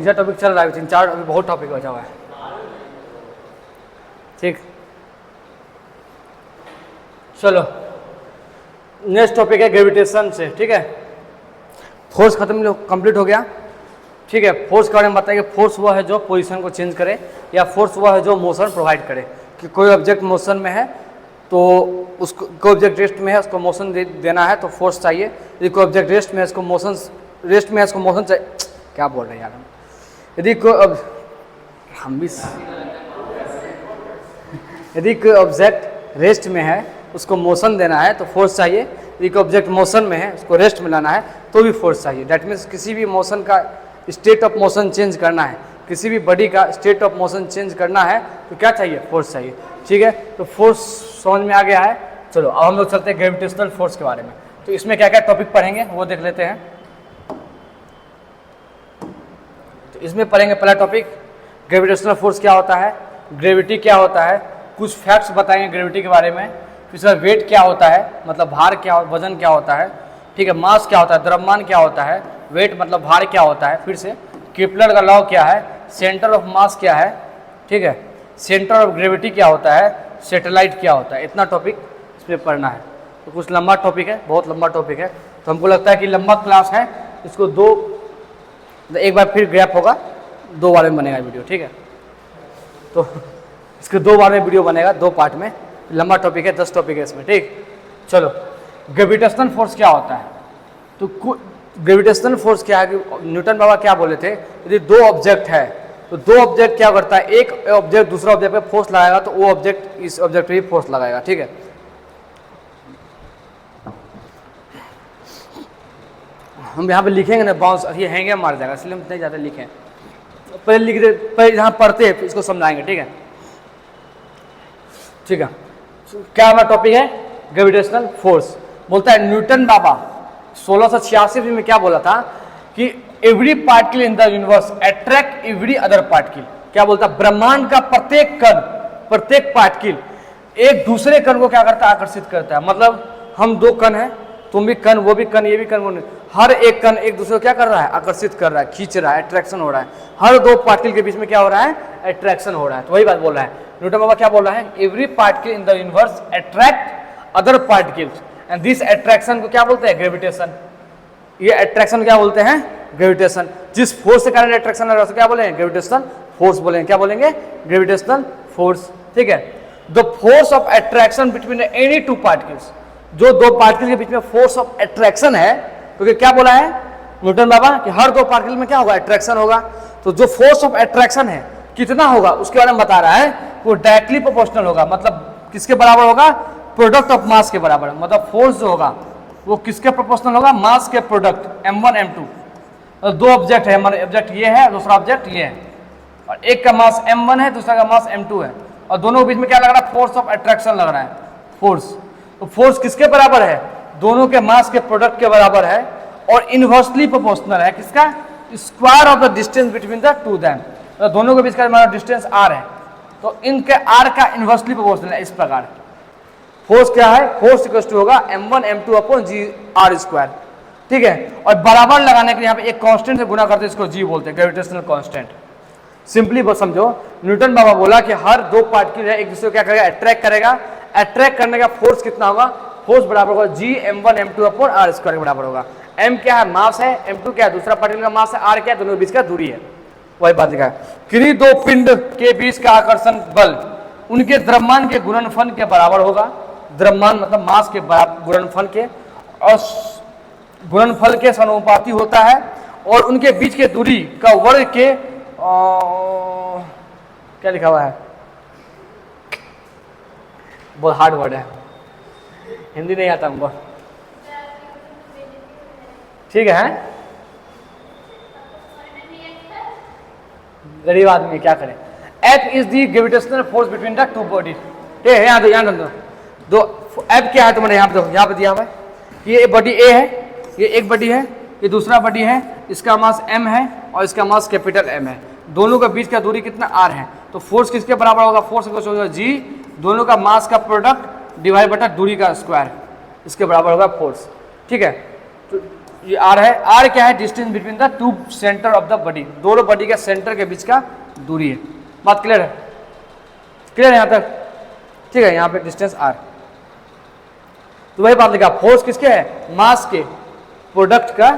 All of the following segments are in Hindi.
तीसरा टॉपिक चल रहा है, 3-4 अभी बहुत टॉपिक बचा हुआ है। ठीक, चलो नेक्स्ट टॉपिक है ग्रेविटेशन से। ठीक है, फोर्स खत्म कंप्लीट हो गया। ठीक है, फोर्स के बारे में बताएंगे। फोर्स वह है जो पोजीशन को चेंज करे, या फोर्स वह है जो मोशन प्रोवाइड करे। कि कोई ऑब्जेक्ट मोशन में है तो उसको, कोई ऑब्जेक्ट रेस्ट में है उसको मोशन देना है तो फोर्स चाहिए। यदि कोई ऑब्जेक्ट रेस्ट में है उसको मोशन चाहिए। क्या बोल रहे हैं यार हम। यदि कोई ऑब्जेक्ट रेस्ट में है उसको मोशन देना है तो फोर्स चाहिए। यदि कोई ऑब्जेक्ट मोशन में है उसको रेस्ट में लाना है तो भी फोर्स चाहिए। दैट मीन्स किसी भी मोशन का स्टेट ऑफ मोशन चेंज करना है, किसी भी बॉडी का स्टेट ऑफ मोशन चेंज करना है तो क्या चाहिए? फोर्स चाहिए। ठीक है, तो फोर्स समझ में आ गया है। चलो अब हम लोग चलते हैं ग्रेविटेशनल फोर्स के बारे में। तो इसमें क्या क्या टॉपिक पढ़ेंगे वो देख लेते हैं। तो इसमें पढ़ेंगे पहला टॉपिक ग्रेविटेशनल फोर्स क्या होता है, ग्रेविटी क्या होता है, कुछ फैक्ट्स बताएंगे ग्रेविटी के बारे में। फिर इसका वेट क्या होता है, मतलब भार क्या, वजन क्या होता है। ठीक है, मास क्या होता है, द्रव्यमान क्या होता है, वेट मतलब भार क्या होता है। फिर से केपलर का लॉ क्या है, सेंटर ऑफ मास क्या है। ठीक है, सेंटर ऑफ ग्रेविटी क्या होता है, सैटेलाइट क्या होता है। इतना टॉपिक इसमें पढ़ना है। तो कुछ लंबा टॉपिक है, बहुत लंबा टॉपिक है। तो हमको लगता है कि लंबा क्लास है, इसको एक बार फिर गैप होगा, 2 बार में बनेगा वीडियो। ठीक है, तो इसके 2 बार में वीडियो बनेगा, 2 पार्ट में। लंबा टॉपिक है, 10 टॉपिक है इसमें। ठीक, चलो ग्रेविटेशनल फोर्स क्या होता है। तो ग्रेविटेशनल फोर्स क्या है कि न्यूटन बाबा क्या बोले थे, यदि 2 ऑब्जेक्ट है तो 2 ऑब्जेक्ट क्या करता है, एक ऑब्जेक्ट दूसरा ऑब्जेक्ट पे फोर्स लगाएगा तो वो ऑब्जेक्ट इस ऑब्जेक्ट पे भी फोर्स लगाएगा। ठीक है, हम यहाँ पे लिखेंगे ना बाउंस, ये हैंगे मार जाएगा, इसलिए हम नहीं ज़्यादा लिखें। पहले लिख दे, पहले यहाँ पढ़ते हैं इसको समझाएंगे। ठीक है, ठीक है, क्या हमारा टॉपिक है ग्रेविटेशनल फोर्स। बोलता है न्यूटन बाबा 1686 में क्या बोला था कि every particle in the universe attract every other particle. क्या बोलता है, ब्रह्मांड का प्रत्येक कण, प्रत्येक पार्टिकल एक दूसरे कण को क्या करता है, आकर्षित करता है। मतलब हम 2 कण हैं, तुम भी कण, वो भी कण, ये भी कण, वो हर एक कण एक दूसरे को क्या कर रहा है, आकर्षित कर रहा है, खींच रहा है, अट्रैक्शन हो रहा है। हर 2 पार्टिकल के बीच में क्या हो रहा है, अट्रैक्शन हो रहा है। तो वही बात बोल रहा है न्यूटन बाबा। क्या बोल रहा है, every particle in the universe attract other particles and this attraction को क्या बोलते हैं, ग्रेविटेशन। ये अट्रैक्शन क्या बोलते हैं, ग्रेविटेशन। जिस फोर्स के कारण अट्रैक्शन हो रहा है क्या बोलेंगे, ग्रेविटेशनल फोर्स बोलेंगे। क्या बोलेंगे, ग्रेविटेशनल फोर्स। ठीक है, the force of attraction between any 2 particles, जो 2 पार्टिकल के बीच में फोर्स ऑफ अट्रैक्शन है। क्योंकि क्या बोला है न्यूटन बाबा कि हर 2 पार्टिकल में क्या होगा, अट्रैक्शन होगा। तो जो फोर्स ऑफ अट्रैक्शन है कितना होगा उसके बारे में बता रहा है, वो डायरेक्टली प्रोपोर्शनल होगा। मतलब किसके बराबर होगा, प्रोडक्ट ऑफ मास के बराबर। मतलब फोर्स जो होगा वो किसके प्रोपोर्शनल होगा, मास के प्रोडक्ट m1 m2। तो 2 ऑब्जेक्ट है, हमारे ऑब्जेक्ट ये है, दूसरा ऑब्जेक्ट ये है, और एक का मास m1 है, दूसरा का मास m2 है, और दोनों के बीच में क्या लग रहा है, फोर्स ऑफ अट्रैक्शन लग रहा है, फोर्स। तो फोर्स किसके बराबर है, दोनों के मास के प्रोडक्ट के बराबर है, और इनवर्सली प्रोपोर्शनल है किसका, square of the distance between the 2 them. तो दोनों के बीच का हमारा डिस्टेंस r है, तो इनके r का इनवर्सली प्रोपोर्शनल है। इस प्रकार फोर्स क्या है, फोर्स इक्वल टू होगा m1 m2 upon g r square. ठीक है, और बराबर लगाने के लिए यहाँ पे एक कांस्टेंट से गुणा करते हैं, इसको g बोलते हैं, ग्रेविटेशनल कांस्टेंट। सिंपली बस समझो, न्यूटन बाबा बोला कि हर 2 पार्टिकल है एक दूसरे को क्या करेगा, अट्रैक्ट करेगा। अट्रैक्ट करने का फोर्स कितना होगा, फोर्स बराबर होगा g m1 m2 upon r square के बराबर होगा। m क्या है, मास है, m2 क्या है, दूसरा पार्टिकल का मास है, r क्या है, दोनों के बीच का दूरी है। वही बात लिखा है, किन्हीं 2 पिंड के बीच का आकर्षण बल उनके द्रव्यमान के गुणनफल के बराबर होगा। द्रव्यमान मतलब मास के गुणनफल के, और गुणनफल के समानुपाती होता है, और उनके बीच के दूरी का वर्ग के क्या लिखा हुआ है, बहुत हार्ड वर्ड है, हिंदी नहीं आता हमको। ठीक है, गरीब आदमी क्या करें। F is the gravitational force between the 2 bodies. ठीक है, यहाँ दो F क्या है तुम्हारे यहाँ पे दिया हुआ है, ये बॉडी A है, ये एक बॉडी है, ये दूसरा बॉडी है, इसका मास m है और इसका मास कैपिटल M है। दोनों के बीच का दूरी कितना r है, तो फोर्स किसके बराबर होगा, फोर्स होगा g, दोनों का मास का प्रोडक्ट डिवाइड बटा दूरी का स्क्वायर, इसके बराबर होगा फोर्स। ठीक है, तो ये आर है। आर क्या है? Distance between the two centre of the body, दोनों बॉडी के सेंटर के बीच का दूरी है। बात क्लियर है? क्लियर है यहाँ तक? ठीक है, यहाँ पे डिस्टेंस आर। तो वही बात लिखा, फोर्स किसके है? मास के प्रोडक्ट का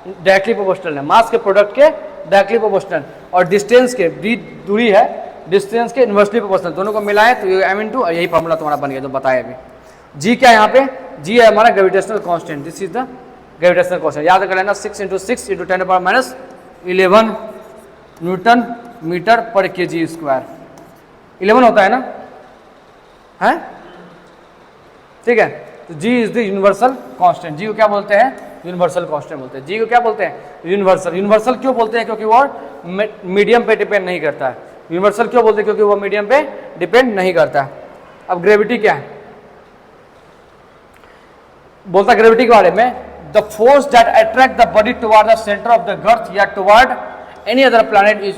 डायरेक्टली प्रोपोर्शनल है, मास के प्रोडक्ट के डायरेक्टली प्रोपोर्शनल, और डिस्टेंस के दूरी है डिस्टेंस के इन्वर्सली प्रोपोर्शनल। दोनों को मिलाएं तो ये m इंटू, यही फॉर्मूला तुम्हारा बन गया जो बताया अभी। जी क्या है यहाँ पे? जी है हमारा gravitational constant, this is the gravitational constant. याद कर लेना 6 × 6 × 10⁻11 newton metre per kg square. 11 होता है ना, है? ठीक है, तो G is the universal constant. G को क्या बोलते हैं? यूनिवर्सल कांस्टेंट बोलते हैं। जी को क्या बोलते हैं? यूनिवर्सल। यूनिवर्सल क्यों बोलते हैं? क्योंकि वो मीडियम पे डिपेंड नहीं करता है। यूनिवर्सल क्यों बोलते हैं? क्योंकि वो मीडियम पे डिपेंड नहीं करता है। अब ग्रेविटी क्या है? बोलता ग्रेविटी के बारे में, the force that attract the body toward the centre of the earth या toward any other planet is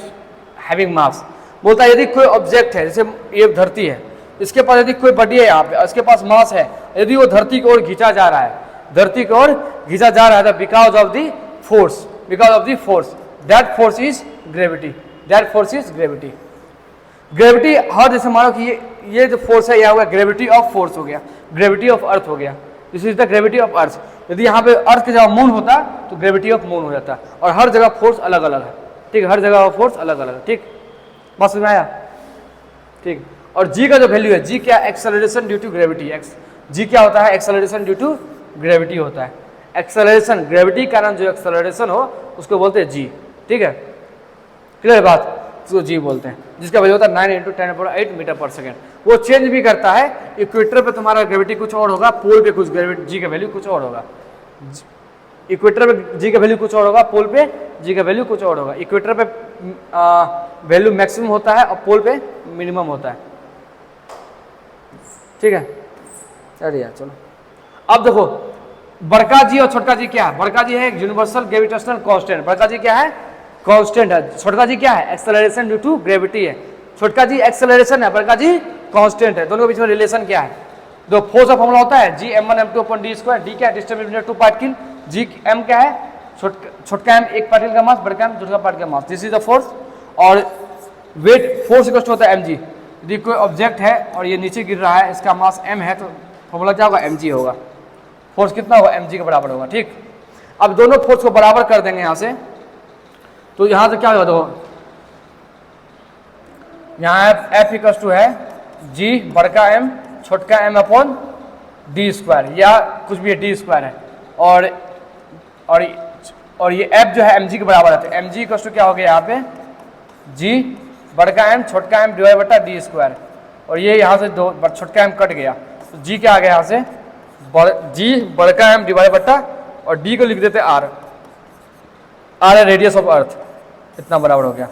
having mass. बोलता है यदि कोई ऑब्जेक्ट है, जैसे ये धरती है, इसके पास यदि कोई बॉडी है यहाँ पे, इसके पास मास है, यदि वो धरती की ओर खींचा जा रहा है, धरती की ओर खींचा जा रहा है, because of the force, because of the force, that force is gravity, that force is gravity. Gravity हर, जैसे मानो कि ये जो फोर्स है, यह हो गया ग्रेविटी ऑफ फोर्स हो गया, ग्रेविटी ऑफ अर्थ हो गया, this is the gravity of earth. यदि यहाँ पे अर्थ की जगह मून होता तो ग्रेविटी ऑफ मून हो जाता, और हर जगह फोर्स अलग अलग है। ठीक, हर जगह फोर्स अलग अलग है। ठीक, बात समझ में आया? ठीक, और जी का जो वैल्यू है, जी क्या? Acceleration due to gravity. G क्या होता है? एक्सेलरेशन ड्यू टू ग्रेविटी होता है। एक्सेलरेशन, ग्रेविटी के कारण जो एक्सेलरेशन हो उसको बोलते हैं जी। ठीक है, क्लियर बात? उसको जी बोलते हैं, जिसका वैल्यू होता है 9 × 10⁸ मीटर पर सेकेंड। वो चेंज भी करता है, इक्वेटर पे तुम्हारा ग्रेविटी कुछ और होगा, पोल पे कुछ ग्रेविटी जी का वैल्यू कुछ और होगा। इक्वेटर पे जी का वैल्यू कुछ और होगा, पोल पे जी का वैल्यू कुछ और होगा। इक्वेटर पे वैल्यू मैक्सिमम होता है और पोल पे मिनिमम होता है। ठीक है, चलो अब देखो, बड़का जी और छोटका जी क्या है? बड़का जी है यूनिवर्सल ग्रेविटेशनल कांस्टेंट, बड़का जी क्या है? कांस्टेंट है। छोटका जी क्या है? एक्सेलरेशन ड्यू टू ग्रेविटी है। छोटका जी एक्सेलरेशन है, बड़का जी कांस्टेंट है। दोनों के बीच में रिलेशन क्या है? दो फोर्स का फॉर्मूला होता है G m1m2/d²। डी क्या है? Distance between two particle. G m क्या है? छोटका m एक पार्टिकल का मास, बड़का m दूसरा पार्टिकल का मास, दिस इज द फोर्स। और वेट फोर्स इक्वल होता है mg। यदि कोई ऑब्जेक्ट है और ये नीचे गिर रहा है, इसका मास m है, तो फॉर्मूला क्या होगा? mg होगा। फोर्स कितना होगा? mg के बराबर होगा। ठीक, अब दोनों फोर्स को बराबर कर देंगे यहाँ से, तो यहाँ से क्या होगा? देखो, यहाँ F इक्वल टू है G बड़का m छोटका m/d², या कुछ भी d² है, और ये F जो है mg के बराबर है। तो mg इक्वल टू क्या हो गया यहाँ पे? G बड़का m छोटका m /d², और ये यहाँ से दो छोटका m कट गया, तो G क्या आ गया यहाँ से? G बड़का m / और D को लिख देते R है रेडियस ऑफ अर्थ, इतना बराबर हो गया।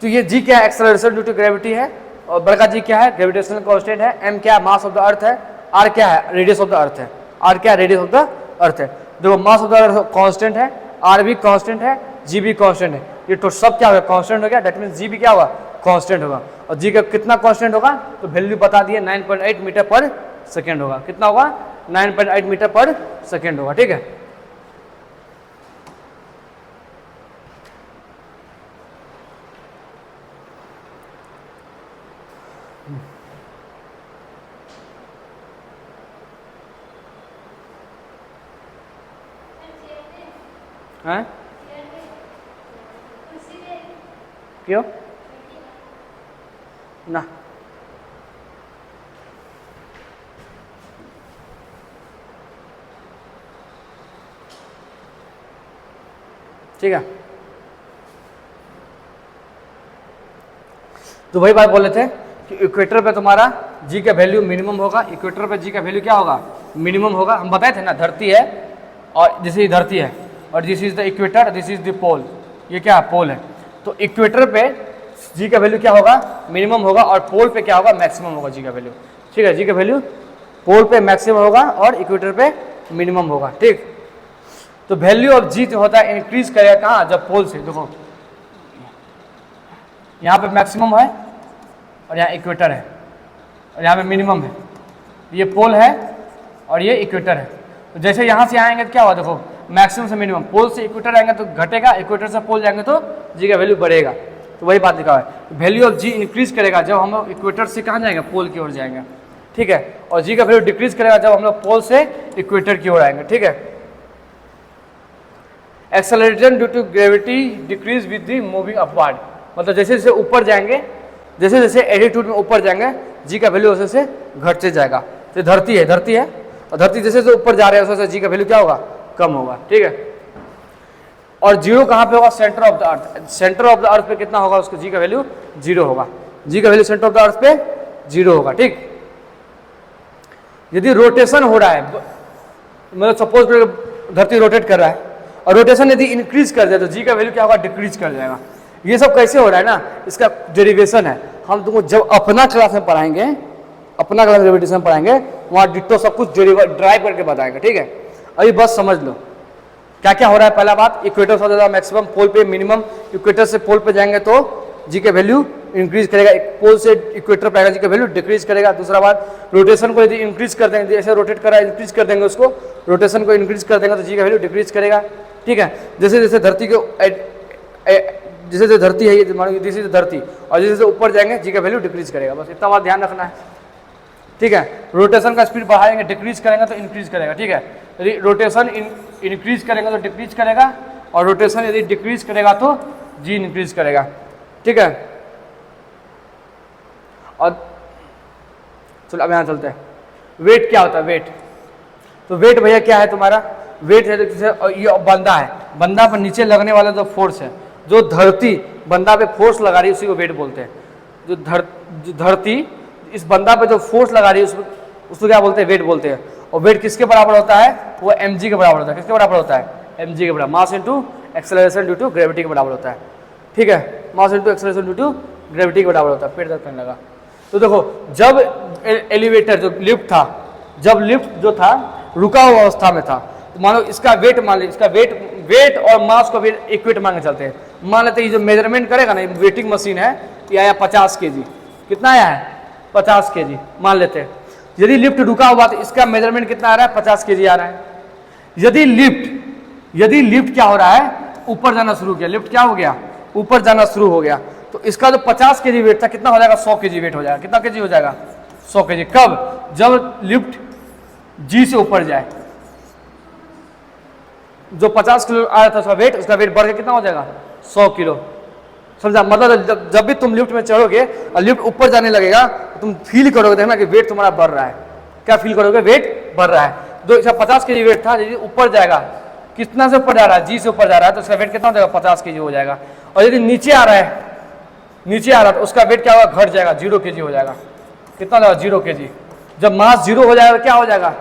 तो ये G क्या है? एक्सेलरेशन ड्यू टू ग्रेविटी है, और बड़का G क्या है? ग्रेविटेशनल कांस्टेंट है। M क्या है? मास ऑफ द अर्थ है। R क्या है? रेडियस ऑफ द अर्थ है। R क्या है? रेडियस ऑफ द अर्थ है। देखो, mass of the earth constant है, R भी कांस्टेंट है, G भी कांस्टेंट है। ये तो सब क्या होगा? कांस्टेंट हो गया। दैट मींस G भी क्या होगा? कांस्टेंट होगा। और G का कितना कांस्टेंट होगा? तो वैल्यू बता दिए, 9.8 मीटर पर सेकेंड होगा। कितना होगा? 9.8 मीटर पर सेकेंड होगा। ठीक है, हैं? क्यों ना? ठीक है, तो वही बात बोल रहे थे कि इक्वेटर पे तुम्हारा जी का वैल्यू मिनिमम होगा। इक्वेटर पे जी का वैल्यू क्या होगा? मिनिमम होगा। हम बताए थे ना, धरती है, और जैसे धरती है, और this is the equator, this is the pole, ये क्या है? पोल है। तो इक्वेटर पे जी का वैल्यू क्या होगा? मिनिमम होगा, और पोल पे क्या होगा? मैक्सिमम होगा जी का वैल्यू। ठीक है, जी का वैल्यू पोल पे मैक्सिमम होगा और इक्वेटर पे मिनिमम होगा। ठीक, तो वैल्यू ऑफ जी जो होता है इंक्रीज करेगा कहाँ? जब पोल से, देखो यहाँ पे मैक्सिमम है और यहाँ इक्वेटर है, और यहाँ पे मिनिमम है। ये पोल है और ये इक्वेटर है। तो जैसे यहाँ से आएंगे तो क्या हुआ? देखो, मैक्सिमम से मिनिमम। पोल से इक्वेटर आएंगे तो घटेगा, इक्वेटर से पोल जाएंगे तो जी का वैल्यू बढ़ेगा। तो वही बात लिखा है, वैल्यू ऑफ जी इंक्रीज करेगा जब हम लोग इक्वेटर से कहाँ जाएंगे, पोल की ओर जाएंगे, ठीक है। और जी का वैल्यू डिक्रीज करेगा जब हम लोग पोल से इक्वेटर की ओर आएंगे, ठीक है। Acceleration due to gravity decreases with the moving upward, मतलब जैसे जैसे ऊपर जाएंगे, जैसे जैसे एटीट्यूड में ऊपर जाएंगे जी का वैल्यू वैसे से घटते जाएगा। तो धरती है और धरती जैसे जैसे ऊपर जा रहे हैं वैसे जी का वैल्यू क्या होगा, कम होगा, ठीक है। और जीरो कहाँ पे होगा, centre of the earth. Centre of the अर्थ पे कितना होगा, उसको जी का वैल्यू जीरो होगा। जी का वैल्यू सेंटर ऑफ द अर्थ पे जीरो होगा, ठीक। यदि रोटेशन हो रहा है, मतलब सपोज धरती रोटेट कर रहा है और रोटेशन यदि इंक्रीज कर जाए तो जी का वैल्यू क्या होगा, डिक्रीज कर जाएगा। ये सब कैसे हो रहा है ना, इसका डेरिवेशन है। हम तुमको जब अपना क्लास में पढ़ाएंगे, अपना क्लास ग्रेविटेशन में पढ़ाएंगे, वहाँ डिट्टो सब कुछ ड्राइव करके बताएंगे, ठीक है। अभी बस समझ लो क्या क्या हो रहा है। पहला बात, इक्वेटर से ज़्यादा मैक्सिमम, पोल पे मिनिमम। इक्वेटर से पोल पे जाएंगे तो जी का वैल्यू इंक्रीज करेगा, पोल से इक्वेटर पे आएगा जी का वैल्यू डिक्रीज करेगा। दूसरा बात, रोटेशन को यदि इंक्रीज कर देंगे, जैसे रोटेट कर रहा है इंक्रीज कर देंगे उसको, रोटेशन को इंक्रीज कर देंगे तो जी का वैल्यू डिक्रीज करेगा, ठीक है। जैसे जैसे धरती को जैसे जो धरती है, ये मान लो दिस इज धरती, और जैसे जैसे ऊपर जाएंगे जी का वैल्यू डिक्रीज करेगा। बस इतना बात ध्यान रखना है, ठीक है। रोटेशन का स्पीड बढ़ाएंगे, डिक्रीज करेंगे तो इंक्रीज करेगा, ठीक है। यदि रोटेशन इंक्रीज करेंगे तो डिक्रीज करेगा, और रोटेशन यदि डिक्रीज करेगा तो जी इंक्रीज करेगा, ठीक है। और चलो अब यहाँ चलते हैं, वेट क्या होता है, वेट। तो वेट भैया क्या है तुम्हारा, वेट है जैसे ये बंदा है, बंदा पर नीचे लगने वाला जो फोर्स है, जो धरती बंदा पे फोर्स लगा रही है उसी को वेट बोलते हैं। जो धरती इस बंदा पे जो फोर्स लगा रही है उसको क्या बोलते हैं, वेट बोलते हैं। और वेट किसके बराबर होता है, वो mg के बराबर होता है। किसके बराबर होता है, mg के बराबर, mass into acceleration due to gravity के बराबर होता है, ठीक है। Mass into acceleration due to gravity के बराबर होता है। पेट दर्द करने लगा। तो देखो, जब एलिवेटर जो लिफ्ट था, जब लिफ्ट जो था रुका हुआ अवस्था में था, तो मान लो इसका वेट, मान लो इसका वेट और मास को भी इक्वेट मान के चलते हैं। मान लेते हैं ये जो मेजरमेंट करेगा ना, वेटिंग मशीन है, ये आया 50 kg। कितना आया है, 50 kg मान लेते हैं। यदि लिफ्ट रुका हुआ तो इसका मेजरमेंट कितना आ रहा है, 50 kg आ रहा है। यदि लिफ्ट क्या हो रहा है, ऊपर जाना शुरू किया, लिफ्ट क्या हो गया, ऊपर जाना शुरू हो गया, तो इसका जो 50 kg वेट था कितना हो जाएगा, 100 kg वेट हो जाएगा। कितना kg हो जाएगा, 100 kg। कब, जब लिफ्ट जी से ऊपर जाए। जो 50 किलो आ रहा था उसका वेट बढ़ के कितना हो जाएगा, 100 किलो। समझा, मतलब जब भी तुम लिफ्ट में चढ़ोगे और लिफ्ट ऊपर जाने लगेगा तो तुम फील करोगे, देखना कि वेट तुम्हारा बढ़ रहा है। क्या फील करोगे, वेट बढ़ रहा है। जो इसका 50 kg वेट था, यदि ऊपर जाएगा, कितना से ऊपर जा रहा है, जी से ऊपर जा रहा है, तो उसका वेट कितना हो जाएगा, 50 kg हो जाएगा। और यदि नीचे आ रहा है तो उसका वेट क्या होगा, घट जाएगा, 0 kg हो जाएगा। कितना हो जाएगा, 0 kg। जब मास 0 हो जाएगा क्या हो जाएगा,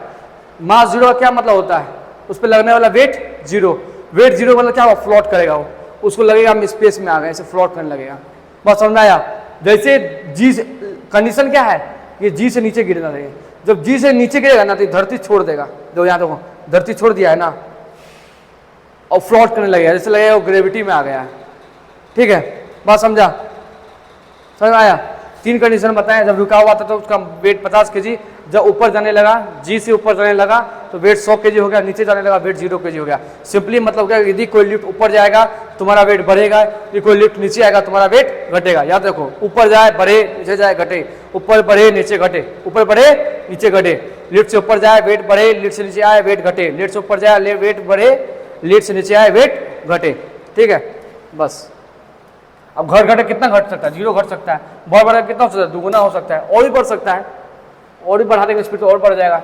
मास 0 का क्या मतलब होता है, उस पर लगने वाला वेट 0। वेट 0 मतलब क्या होगा, फ्लोट करेगा वो, उसको लगेगा हम स्पेस में आ गए, ऐसे फ्लोट करने लगेगा। बस समझ आया। जैसे जी से, कंडीशन क्या है, ये जी से नीचे गिरना चाहिए। जब जी से नीचे गिरेगा ना तो धरती छोड़ देगा। जो यहाँ देखो धरती छोड़ दिया है ना, और फ्लोट करने लगेगा, जैसे लगेगा वो ग्रेविटी में आ गया है, ठीक है। बात समझा, समझ आया। 3 कंडीशन बताएं। जब रुका हुआ था तो उसका वेट 50 kg, जब ऊपर जाने लगा, जी से ऊपर जाने लगा तो वेट 100 kg हो गया, नीचे जाने लगा वेट 0 kg हो गया। सिंपली मतलब क्या, यदि कोई लिफ्ट ऊपर जाएगा तुम्हारा वेट बढ़ेगा, यदि कोई लिफ्ट नीचे आएगा तुम्हारा वेट घटेगा। याद रखो, ऊपर जाए बढ़े, नीचे जाए घटे, ऊपर बढ़े नीचे घटे, ऊपर बढ़े नीचे घटे। लिफ्ट से ऊपर जाए वेट बढ़े, लिफ्ट से नीचे आए वेट घटे, लिफ्ट से ऊपर जाए वेट बढ़े, लिफ्ट से नीचे आए वेट घटे, ठीक है। बस अब घट कितना घट सकता है, 0 घट सकता है। बढ़ बढ़ कितना हो सकता है, दुगुना हो सकता है, और भी बढ़ सकता है, और भी बढ़ा देंगे स्पीड तो और बढ़ जाएगा।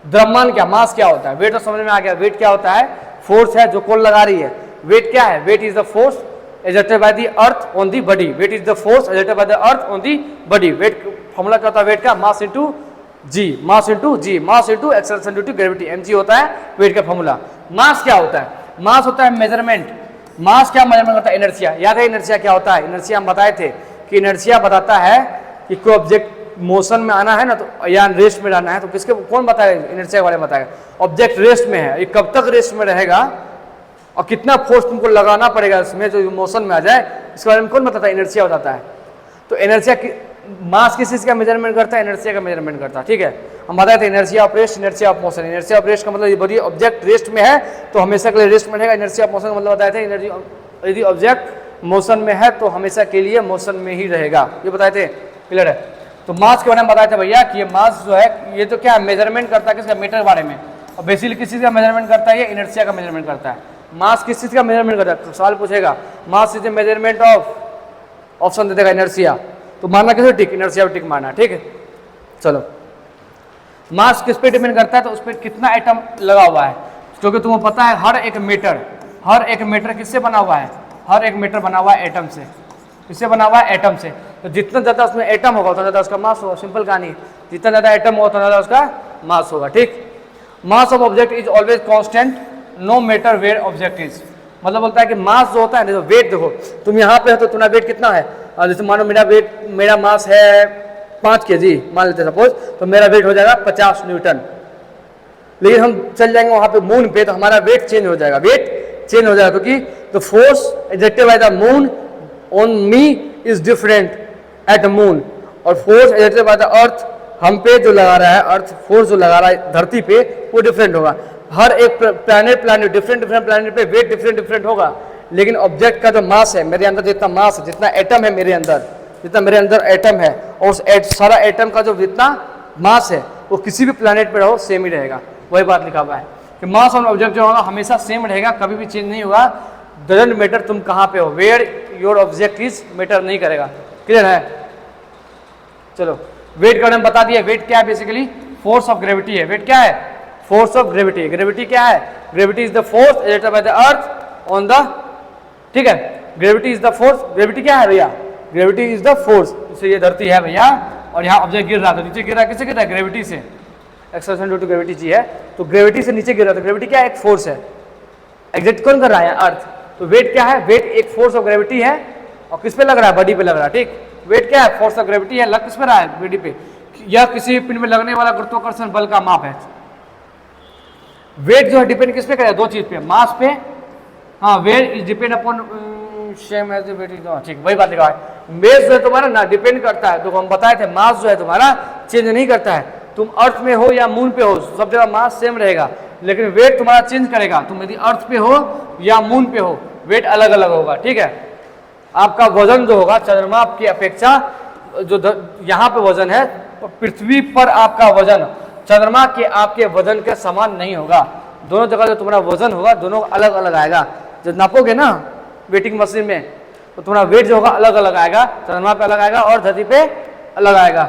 द्रव्यमान क्या, मास क्या होता है, वेट तो समझ में आ गया। वेट क्या होता है, फोर्स है जो कौन लगा रही है। वेट क्या है, weight is the force exerted by the earth on the body. Weight is the force exerted by the earth on the body. Weight formula क्या होता है वेट का, mass into g, mass into acceleration due to gravity, mg होता है वेट का फॉर्मूला। मास क्या होता है, मास होता है मेजरमेंट। मास क्या मेजरमेंट होता है, इनर्शिया। याद है इनर्शिया क्या होता है, इनर्शिया हम बताए थे कि इनर्शिया बताता है कि कोई ऑब्जेक्ट मोशन में आना है ना तो, या रेस्ट में रहना है तो किसके, कौन बताएगा, इनर्शिया के बारे में बताएगा। ऑब्जेक्ट रेस्ट में है, ये कब तक रेस्ट में रहेगा और कितना फोर्स तुमको लगाना पड़ेगा इसमें जो मोशन में आ जाए, इसके बारे में कौन बताता है, इनर्शिया बताता है। तो इनर्शिया मास किस चीज़ का मेजरमेंट करता है? इनर्शिया का मेजरमेंट करता है। ठीक है, हम बताए थे inertia of rest, inertia of motion. Inertia of rest का मतलब यदि ऑब्जेक्ट रेस्ट में है तो हमेशा के लिए रेस्ट में रहेगा। इनर्शिया ऑफ मोशन का मतलब बताए थे यदि ऑब्जेक्ट मोशन में है तो हमेशा के लिए मोशन में ही रहेगा। ये बताए थे, क्लियर है। तो मास के बारे में बताए थे भैया कि ये मास जो है ये तो क्या मेजरमेंट करता है किसका? मीटर के बारे में। और बेसिकली किस चीज़ का मेजरमेंट करता है? ये इनर्शिया का मेजरमेंट करता है। मास किस चीज़ का मेजरमेंट करता है? सवाल पूछेगा, mass is the measurement of, option दे देगा इनर्शिया। तो मानना कैसे? टिक, इनर्शिया टिक मारना। ठीक है, चलो। मास किस पे डिपेंड करता है? तो उस पर कितना एटम लगा हुआ है, क्योंकि तुम्हें पता है हर एक मीटर किससे बना हुआ है? हर एक मीटर बना हुआ है एटम से। किससे बना हुआ है? एटम से। तो जितना ज़्यादा उसमें एटम होगा उतना ज़्यादा उसका मास होगा। सिंपल कहानी, जितना ज़्यादा एटम होगा उतना ज़्यादा उसका मास होगा। ठीक, mass of object is always constant no matter where object is. मतलब बोलता है कि मास जो होता है, देखो वेट, देखो तुम यहाँ पे हो तो तुम्हारा वेट कितना है? और जैसे मानो मेरा मास है 5 kg मान लेते हैं सपोज, तो मेरा वेट हो जाएगा 50 न्यूटन। लेकिन हम चल जाएंगे वहाँ पे मून पे तो हमारा वेट चेंज हो जाएगा, क्योंकि the force exerted by the moon on me is different at moon, और force exerted by the earth, हम पे जो लगा रहा है अर्थ, फोर्स जो लगा रहा है धरती पे, वो डिफरेंट होगा। हर एक प्लैनेट डिफरेंट प्लैनेट पे वेट डिफरेंट होगा। लेकिन ऑब्जेक्ट का जो मास है, मेरे अंदर जितना मास है, जितना एटम है मेरे अंदर, जितना मेरे अंदर एटम है, और उस सारा एटम का जो जितना मास है वो किसी भी प्लैनेट पे रहो सेम ही रहेगा। वही बात लिखा हुआ है कि मास ऑन ऑब्जेक्ट जो होगा हमेशा सेम रहेगा, कभी भी चेंज नहीं होगा। डजंट मैटर तुम कहाँ पे हो, where your object is matter नहीं करेगा। क्लियर है? चलो, वेट का नाम बता दिया। वेट क्या है? बेसिकली फोर्स ऑफ ग्रेविटी है। वेट क्या है? Force of gravity. ग्रेविटी क्या है? Gravity is the force exerted by the earth on the, ठीक है, gravity is the force. Gravity क्या है भैया? Gravity is the force. जैसे ये धरती है भैया और यहाँ ऑब्जेक्ट गिर रहा था, नीचे गिर रहा, किससे गिर रहा है? ग्रेविटी से। एक्सेलरेशन ड्यू टू ग्रेविटी जी है, तो ग्रेविटी से नीचे गिर रहा था। ग्रेविटी क्या है? एक फोर्स है। एग्जिट कौन कर रहा है? अर्थ। तो वेट क्या है? वेट एक फोर्स ऑफ ग्रेविटी है, और किस पे लग रहा है? बॉडी पे लग रहा है। ठीक, वेट क्या है? फोर्स ऑफ ग्रेविटी है, लग किस पे रहा है? बॉडी पे। यह किसी पिंड में लगने वाला गुरुत्वाकर्षण बल का माप है। वेट जो है डिपेंड किस पे करेगा? दो चीज पे, मास पे, हाँ, weight is depend upon same as the weight is, ठीक, वही बात लिखा है। मेस जो है तुम्हारा ना डिपेंड करता है, तो हम बताए थे मास जो है तुम्हारा चेंज नहीं करता है। तुम अर्थ में हो या मून पे हो, सब जगह मास सेम रहेगा, लेकिन वेट तुम्हारा चेंज करेगा। तुम यदि अर्थ पे हो या मून पे हो, वेट अलग अलग होगा। ठीक है, आपका वजन जो होगा चंद्रमा की अपेक्षा, जो यहाँ पे वजन है, पृथ्वी पर आपका वजन चंद्रमा के आपके वजन के समान नहीं होगा। दोनों जगह जो तुम्हारा वजन होगा दोनों अलग अलग आएगा। जब नापोगे ना वेटिंग मशीन में, तो तुम्हारा वेट जो होगा अलग अलग आएगा, चंद्रमा पे अलग आएगा और धरती पे अलग आएगा।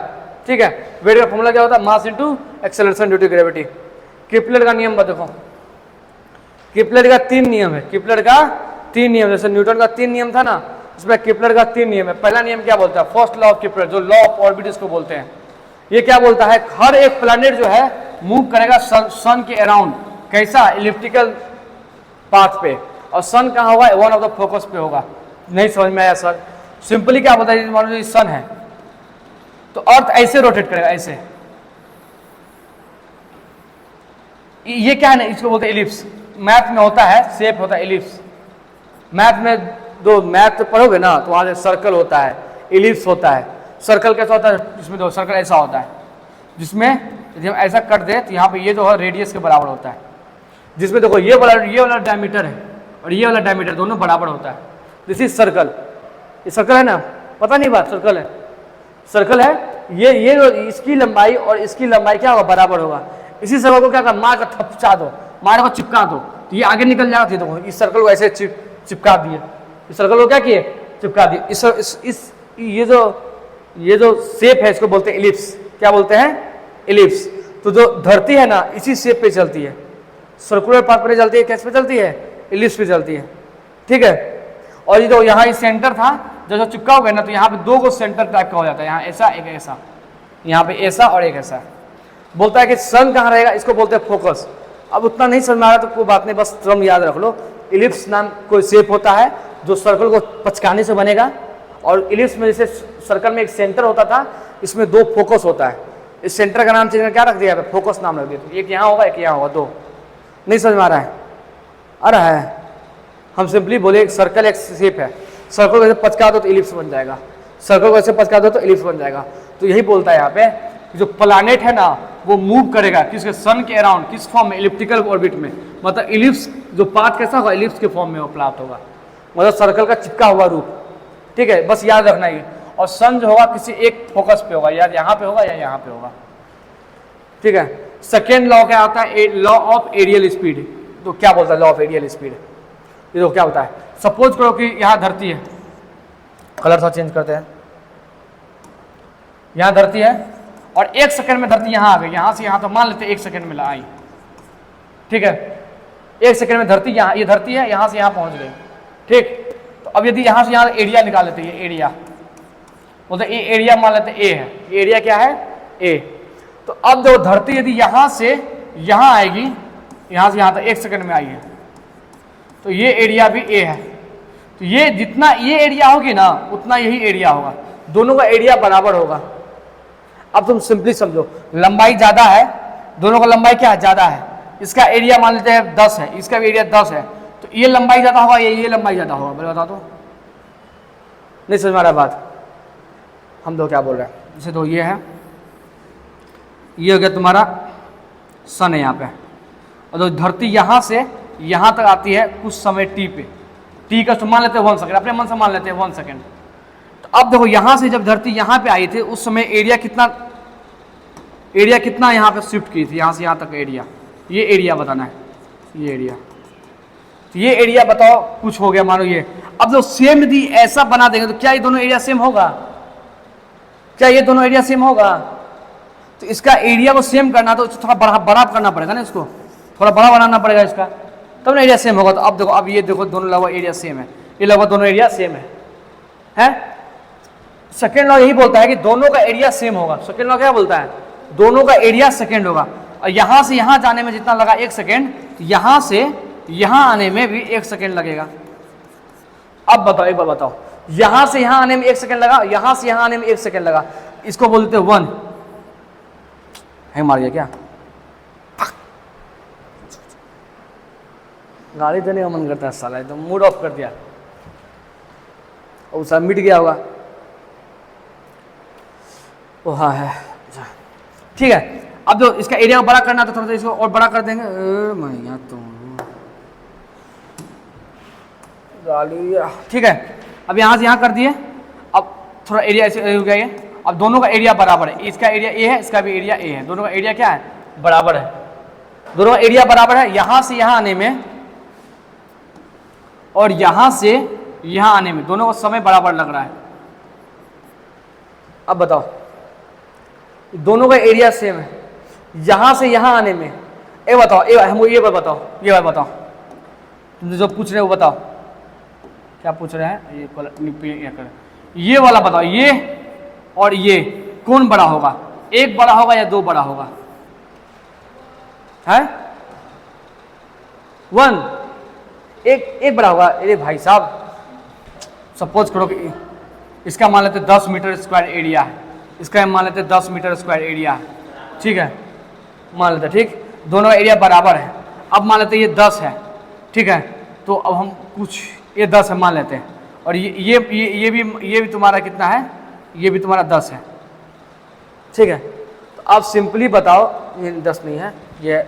ठीक है, वेट का फॉर्मूला क्या होता है? Mass into acceleration due to gravity. Kepler का नियम देखो, किपलर का 3 नियम है। किपलर का 3 नियम, जैसे न्यूटन का 3 नियम था ना, उसमें किपलर का 3 नियम है। पहला नियम क्या बोलता है? फर्स्ट लॉ ऑफ किपलर, जो लॉ ऑफ ऑर्बिट इसको बोलते हैं। ये क्या बोलता है? हर एक प्लैनेट जो है मूव करेगा सन के अराउंड, कैसा? इलिप्टिकल पाथ पे, और सन कहाँ होगा? वन ऑफ द फोकस पे होगा। नहीं समझ में आया सर? सिंपली क्या बोलता है? मान लो ये सन है तो अर्थ ऐसे रोटेट करेगा, ऐसे। ये क्या है ना, इसको बोलते हैं इलिप्स। मैथ में होता है शेप होता है इलिप्स। मैथ में दो मैथ पढ़ोगे ना तो वहां से सर्कल होता है, इलिप्स होता है। सर्कल कैसा होता है? जिसमें दो सर्कल ऐसा होता है, जिसमें यदि हम ऐसा कट दे तो यहाँ पे ये जो है रेडियस के बराबर होता है। जिसमें देखो ये वाला डायमीटर है और ये वाला डायमीटर दोनों बराबर होता है। This is circle. ये सर्कल है ना, पता नहीं बात, सर्कल है, सर्कल है। ये इसकी लंबाई और इसकी लंबाई क्या होगा? बराबर होगा। इसी सर्कल को क्या कर, मार कर थपचा दो, मार को चिपका दो, तो ये आगे निकल जाएगा। देखो इस सर्कल को ऐसे चिपका दिए, इस सर्कल को क्या किए? चिपका दिए। ये जो शेप है इसको बोलते हैं इलिप्स। क्या बोलते हैं? इलिप्स। तो जो धरती है ना इसी शेप पे चलती है, सर्कुलर पाथ पे चलती है। कैसे पे चलती है? इलिप्स पे चलती है। ठीक है, और ये जो यहाँ ये सेंटर था, जो चिपका हो गया ना, तो यहाँ पे 2 को सेंटर टाइप का हो जाता है। यहाँ ऐसा, एक ऐसा, यहाँ पे ऐसा और एक ऐसा। बोलता है कि सन कहाँ रहेगा? इसको बोलते हैं फोकस। अब उतना नहीं समझ में आ रहा तो कोई बात नहीं, बस क्रम याद रख लो। इलिप्स नाम कोई शेप होता है जो सर्कल को पचकाने से बनेगा, और इलिप्स में जैसे सर्कल में एक सेंटर होता था, इसमें 2 फोकस होता है। इस सेंटर का नाम चेंज क्या रख दिया? फोकस नाम रख दिया। तो एक यहाँ होगा, एक यहाँ होगा, 2। नहीं समझ में आ रहा है? आ रहा है? हम सिंपली बोले एक सर्कल एक शेप है, सर्कल को पचका दो तो इलिप्स बन जाएगा। सर्कल को ऐसे पकड़ा दो तो इलिप्स बन जाएगा। तो यही बोलता है यहाँ पे कि जो प्लानेट है ना वो मूव करेगा किसके, सन के अराउंड, किस फॉर्म में, इलिप्टिकल ऑर्बिट में, मतलब इलिप्स जो पाथ कैसा होगा, इलिप्स के फॉर्म में वो प्राप्त होगा, मतलब सर्कल का चिपका हुआ रूप। ठीक है, बस याद रखना ये। और सन जो होगा किसी एक फोकस पे होगा, या यहाँ पे होगा या यहाँ पे होगा। ठीक है, सेकेंड लॉ क्या होता है, लॉ ऑफ एरियल स्पीड। तो क्या बोलता है लॉ ऑफ एरियल स्पीड, ये तो क्या होता है, सपोज करो कि यहाँ धरती है, कलर सा चेंज करते हैं, यहाँ धरती है और 1 सेकंड में धरती यहाँ आ गई, यहाँ से यहाँ तो मान लेते 1 सेकंड में आई। ठीक है, 1 सेकंड में धरती यहाँ, ये धरती है, यहाँ से यहाँ पहुँच गई। ठीक, तो अब यदि यहाँ से यहाँ एरिया निकाल लेते हैं, ये एरिया बोलते ये एरिया मान लेते ए है, ये एरिया क्या है ए। तो अब जो धरती यदि यहाँ से यहाँ आएगी, यहाँ से यहाँ तक 1 सेकंड में आई है, तो ये एरिया भी ए है। तो ये जितना ये एरिया होगी ना उतना यही एरिया होगा, दोनों का एरिया बराबर होगा। अब तुम सिंपली समझो, लंबाई ज्यादा है, दोनों का लंबाई क्या है, ज्यादा है। इसका एरिया मान लेते हैं 10 है, इसका भी एरिया 10 है, तो ये लंबाई ज्यादा होगा, ये लंबाई ज्यादा होगा। बोले बता दो, नहीं समझ में आ रहा बात, हम दो क्या बोल रहे हैं। जैसे तो ये है, ये हो गया तुम्हारा सन है यहाँ पे, और जो धरती यहाँ से यहाँ तक आती है कुछ समय टी पे, टी का तो मान लेते हैं 1 सेकंड, अपने मन से मान लेते हैं 1 सेकंड। तो अब देखो यहाँ से जब धरती यहाँ पे आई थी उस समय एरिया कितना यहाँ पे शिफ्ट की थी, यहाँ से यहाँ तक एरिया, ये एरिया बताना है, ये एरिया। तो ये एरिया बताओ, कुछ हो गया मानो ये। अब जो सेम यदि ऐसा बना देंगे तो क्या ये दोनों एरिया सेम होगा, क्या ये दोनों एरिया सेम होगा। तो इसका एरिया को सेम करना तो थोड़ा बड़ा करना पड़ेगा ना, इसको थोड़ा बड़ा बनाना पड़ेगा इसका, तब ना एरिया सेम होगा। तो अब देखो, अब ये देखो दोनों लगभग एरिया सेम है, ये लगभग दोनों एरिया सेम है? सेकेंड लॉ यही बोलता है कि दोनों का एरिया सेम होगा। सेकेंड लॉ क्या बोलता है, दोनों का एरिया सेकेंड होगा। और यहाँ से यहाँ जाने में जितना लगा 1 सेकेंड, यहाँ से यहाँ आने में भी 1 सेकेंड लगेगा। अब बताओ, एक बार बताओ, यहाँ से यहाँ आने में 1 सेकेंड लगा, यहाँ से यहाँ आने में 1 सेकेंड लगा, इसको बोलते 1 है। मार गया क्या, गाली देने का मन करता है साला, एकदम मूड ऑफ कर दिया, और सब मिट गया होगा। ओ हाँ है, ठीक है। अब जो इसका एरिया को बड़ा करना तो थोड़ा सा इसको और बड़ा कर देंगे। मैया तो गाली, ठीक है। अब यहाँ से यहाँ कर दिए, अब थोड़ा एरिया ऐसे हो गया ये। अब दोनों का एरिया बराबर है, इसका एरिया ए है, इसका भी एरिया ए है, दोनों का एरिया क्या है, बराबर है। दोनों का एरिया बराबर है, यहाँ से यहाँ आने में और यहाँ से यहाँ आने में दोनों का समय बराबर लग रहा है। अब बताओ, दोनों का एरिया सेम है, यहाँ से यहाँ आने में। ये बताओ, ये बताओ, ये बात बताओ, तुम जो पूछ रहे हो बताओ, क्या पूछ रहे हैं, ये वाला बताओ, ये और ये कौन बड़ा होगा, एक बड़ा होगा या 2 बड़ा होगा, है 1, एक बड़ा होगा। अरे भाई साहब, सपोज करो कि इसका मान लेते 10 मीटर स्क्वायर एरिया है, इसका मान लेते 10 मीटर स्क्वायर एरिया है, ठीक है, मान लेते, ठीक, दोनों का एरिया बराबर है। अब मान लेते ये 10 है, ठीक है, तो अब हम कुछ ये 10 है मान लेते हैं, और ये भी तुम्हारा कितना है, ये भी तुम्हारा 10 है, ठीक है। तो आप सिंपली बताओ, ये 10 नहीं है, ये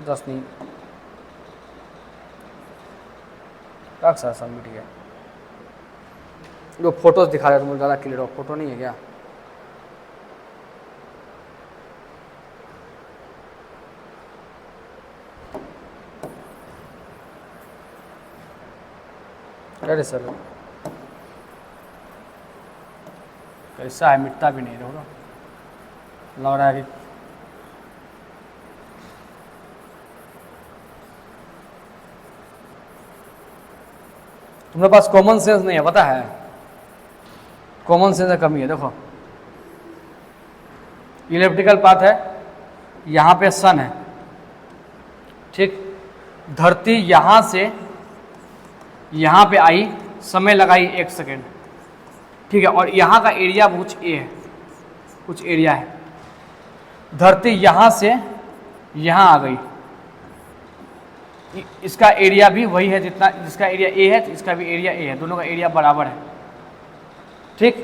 10 नहीं, मिट गया। जो फोटोज दिखा रहे तुम ज़्यादा क्लियर हो, फोटो नहीं है क्या, अरे सर कैसा है, मिटता भी नहीं, देखो लग रहा है कि तुम्हारे पास कॉमन सेंस नहीं है, पता है, कॉमन सेंस की कमी है। देखो इलेक्ट्रिकल पाथ है, यहाँ पे सन है, ठीक, धरती यहाँ से यहाँ पे आई, समय लगाई 1 सेकेंड, ठीक है, और यहाँ का एरिया कुछ ए है, कुछ एरिया है। धरती यहाँ से यहाँ आ गई, इसका एरिया भी वही है जितना, जिसका एरिया ए है तो इसका भी एरिया ए है, दोनों का एरिया बराबर है, ठीक।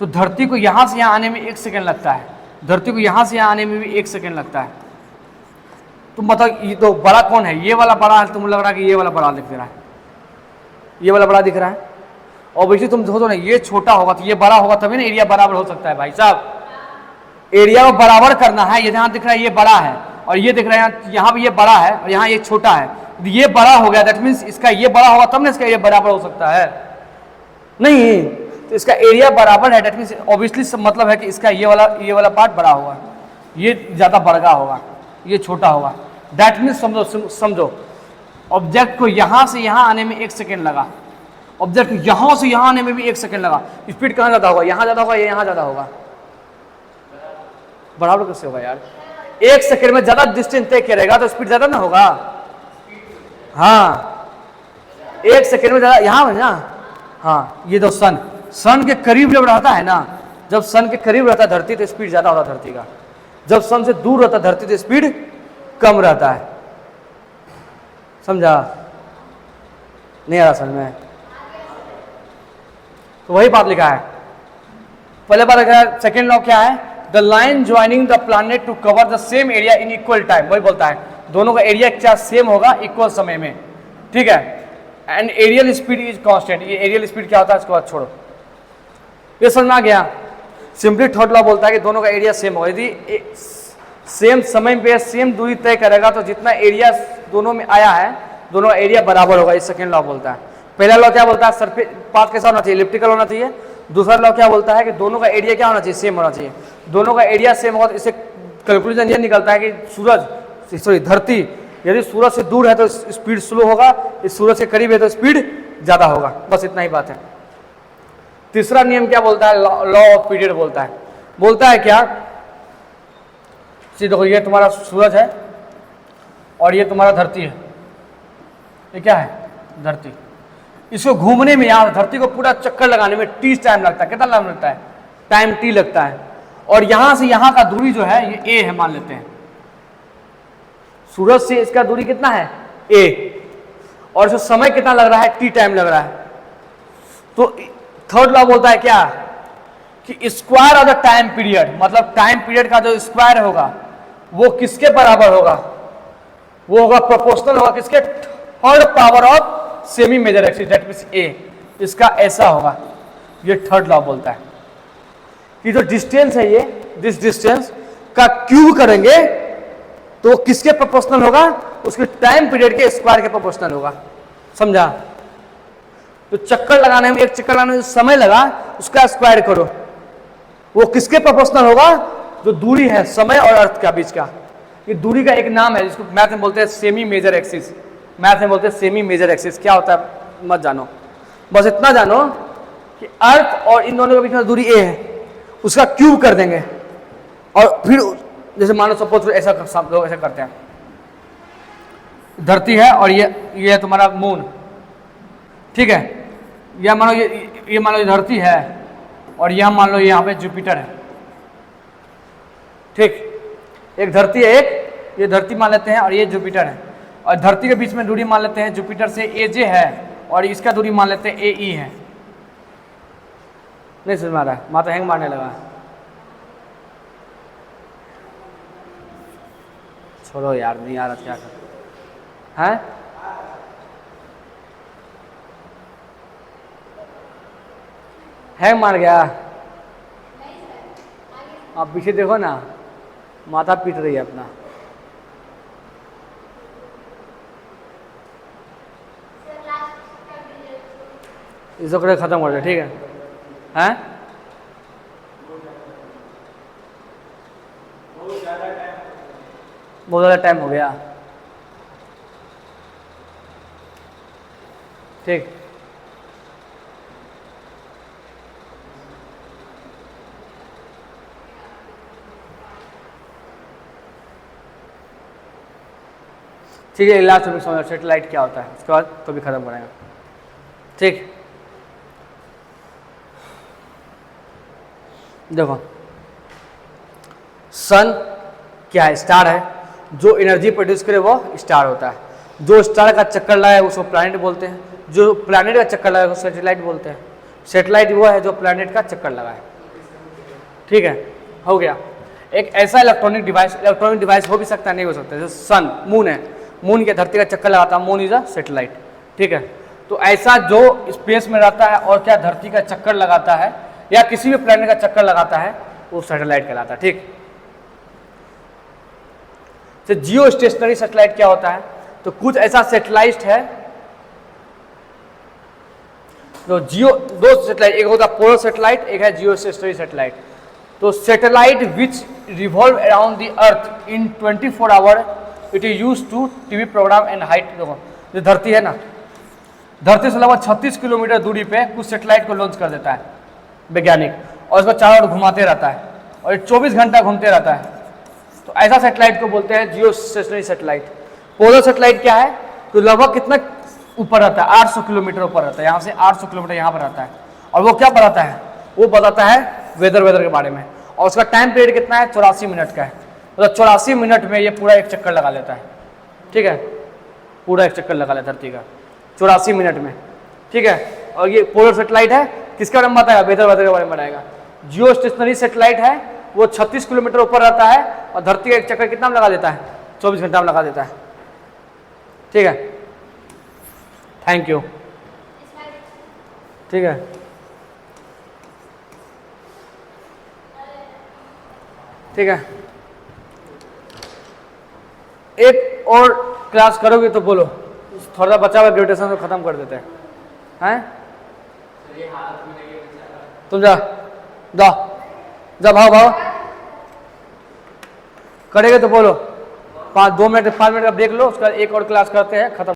तो धरती को यहाँ से यहाँ आने में 1 सेकेंड लगता है, धरती को यहाँ से यहाँ आने में भी 1 सेकेंड लगता है। तो मतलब ये तो बड़ा कौन है, ये वाला बड़ा है, तुम लग रहा है कि ये वाला बड़ा दिख रहा है, ये वाला बड़ा दिख रहा है। और वैसे तुम सोचो ना ये छोटा होगा तो ये बड़ा होगा तभी ना एरिया बराबर हो सकता है भाई साहब। एरिया को बराबर करना है, ये जहाँ दिख रहा है ये बड़ा है और ये दिख रहा है यहाँ भी ये बड़ा है और यहाँ ये छोटा है, ये बड़ा हो गया, दैट मीन्स इसका ये बड़ा होगा तब ना इसका एरिया बराबर हो सकता है, नहीं तो इसका एरिया बराबर है, दैट मीन्स ऑब्वियसली मतलब है कि इसका ये वाला पार्ट बड़ा होगा, ये ज़्यादा बड़ा होगा, ये छोटा होगा। दैट मीन्स समझो ऑब्जेक्ट को यहाँ से यहाँ आने में 1 सेकेंड लगा, ऑब्जेक्ट को यहाँ से यहाँ आने में भी 1 सेकेंड लगा, स्पीड कहाँ ज़्यादा होगा, यहाँ ज़्यादा होगा या यहाँ ज़्यादा होगा, बराबर कैसे होगा यार। 1 सेकेंड में ज़्यादा डिस्टेंस तय करेगा तो स्पीड ज़्यादा ना होगा। हाँ 1 सेकेंड में ज़्यादा यहाँ है ना। हाँ ये तो सन के करीब जब रहता है ना, जब सन के करीब रहता है धरती तो स्पीड ज़्यादा होता है धरती का, जब सन से दूर रहता है धरती तो स्पीड कम रहता है। समझा नहीं आ रहा समझ में? तो वही बात लिखा है, पहले बात लिखा है सेकेंड लॉ क्या है, the line joining the planet to cover the same area in equal time, वही बोलता है दोनों का एरिया क्या सेम होगा इक्वल समय में, ठीक है। And areal speed is constant, ये एरियल स्पीड क्या होता है इसके बाद छोड़ो, ये समझ में आ गया। सिंपली थर्ड लॉ बोलता है कि दोनों का एरिया सेम होगा, यदि सेम समय पे सेम दूरी तय करेगा तो जितना एरिया दोनों में आया है दोनों का एरिया बराबर होगा, ये सेकेंड लॉ बोलता है। पहला लॉ क्या बोलता है, सरफेस पाथ कैसा होना चाहिए, इलिप्टिकल होना चाहिए। दूसरा लॉ क्या बोलता है कि दोनों का एरिया क्या होना चाहिए, सेम होना चाहिए। दोनों का एरिया सेम होगा तो इससे कैलकुलेशन ये निकलता है कि धरती यदि सूरज से दूर है तो स्पीड स्लो होगा, इस सूरज के करीब है तो स्पीड ज्यादा होगा, बस इतना ही बात है। तीसरा नियम क्या बोलता है, लॉ ऑफ पीरियड बोलता है क्या, देखो ये तुम्हारा सूरज है और ये तुम्हारा धरती है, ये क्या है धरती, इसको घूमने में यहाँ धरती को पूरा चक्कर लगाने में टी टाइम लगता है, कितना टाइम लगता है, टाइम टी लगता है। और यहाँ से यहाँ का दूरी जो है ये ए है मान लेते हैं, सूरज से इसका दूरी कितना है ए, और इसको समय कितना लग रहा है टी टाइम लग रहा है। तो थर्ड लॉ बोलता है क्या कि square of the time period, मतलब टाइम पीरियड का जो स्क्वायर होगा वो किसके बराबर होगा, वो होगा प्रोपोर्शनल होगा किसके, third power of semi major axis, that means a, इसका ऐसा होगा। ये थर्ड लॉ बोलता है कि जो डिस्टेंस है ये दिस डिस्टेंस का क्यूब करेंगे तो किसके प्रोपोर्शनल होगा, उसके टाइम पीरियड के स्क्वायर के प्रोपोर्शनल होगा। समझा? तो चक्कर लगाने में, एक चक्कर लगाने में जो समय लगा उसका स्क्वायर करो, वो किसके प्रोपोर्शनल होगा, जो दूरी है समय और अर्थ का बीच का। ये दूरी का एक नाम है जिसको मैथ में बोलते हैं सेमी मेजर एक्सिस, मैथ में बोलते हैं सेमी मेजर एक्सिस। क्या होता है मत जानो, बस इतना जानो कि अर्थ और इन दोनों के बीच में दूरी ए है, उसका क्यूब कर देंगे और फिर जैसे मानो सपोज ऐसा लोग ऐसा करते हैं, धरती है और ये है तुम्हारा मून, ठीक है, यह मानो ये मान लो ये धरती है और यह मान लो यहाँ पे जुपिटर है, ठीक, एक धरती है, एक ये धरती मान लेते हैं और ये जुपिटर है, और धरती के बीच में दूरी मान लेते हैं जुपिटर से ए जे है और इसका दूरी मान लेते हैं ए ई है। नहीं समझ में आ रहा है, माता हैंग मारने लगा, छोड़ो यार नहीं आ रहा, क्या कर हैं, हैंग मार गया। आप पीछे देखो ना, माथा पीट रही है अपना। इसको खत्म कर दो, ठीक है, हैं बहुत ज़्यादा टाइम हो गया, ठीक, ठीक है। लास्ट टॉपिक समझो, सेटेलाइट क्या होता है, उसके बाद तो भी खत्म करेंगे, ठीक। देखो सन क्या है, स्टार है, जो एनर्जी प्रोड्यूस करे वो स्टार होता है, जो स्टार का चक्कर लगाए उसको प्लैनेट बोलते हैं, जो प्लैनेट का चक्कर लगाए उसको सैटेलाइट बोलते हैं। सैटेलाइट वो है जो प्लैनेट का चक्कर लगाए, ठीक है, हो गया। एक ऐसा इलेक्ट्रॉनिक डिवाइस हो भी सकता है, नहीं हो सकता, जैसे सन, मून है, मून के धरती का चक्कर लगाता है, मून इज अ सैटेलाइट, ठीक है। तो ऐसा जो स्पेस में रहता है और क्या धरती का चक्कर लगाता है या किसी भी प्लैनेट का चक्कर लगाता है, वो सैटेलाइट कहलाता है, ठीक। तो जियो स्टेशनरी सैटेलाइट क्या होता है, तो कुछ ऐसा सैटेलाइट है जो दो सैटेलाइट, एक होता है पोलर सैटेलाइट, एक है जियो स्टेशनरी सैटेलाइट। तो satellite which revolve around the earth in 24 hour, it is use to TV program and height. जो धरती है ना, धरती से लगभग 36 किलोमीटर दूरी पे कुछ सैटेलाइट को लॉन्च कर देता है वैज्ञानिक, और इसको चारों ओर घुमाते रहता है और 24 घंटा घूमते रहता है। तो ऐसा सैटेलाइट को बोलते हैं जियो स्टेशनरी सैटेलाइट। पोलर सैटेलाइट क्या है, तो लगभग कितना ऊपर रहता है, 800 किलोमीटर ऊपर रहता है, यहाँ से 800 किलोमीटर यहाँ पर रहता है, और वो क्या बताता है, वो बताता है वेदर के बारे में, और उसका टाइम पीरियड कितना है, 84 मिनट का है। मतलब 84 मिनट में ये पूरा एक चक्कर लगा लेता है, ठीक है, पूरा एक चक्कर लगा लेता है धरती का 84 मिनट में, ठीक है। और ये पोलर सैटेलाइट है, किसके बारे में बताएगा, वेदर के बारे में बताएगा। जियो स्टेशनरी सैटेलाइट है, वो 36 किलोमीटर ऊपर रहता है और धरती का एक चक्कर कितना में लगा देता है, 24 घंटा में लगा देता है, ठीक है। थैंक यू, ठीक है। ठीक है, एक और क्लास करोगे तो बोलो, थोड़ा बचा हुआ ग्रेविटेशन को खत्म कर देते हैं। तुम जा भाव करेंगे तो बोलो, 5 मिनट का ब्रेक लो, उसका एक और क्लास करते हैं, खत्म।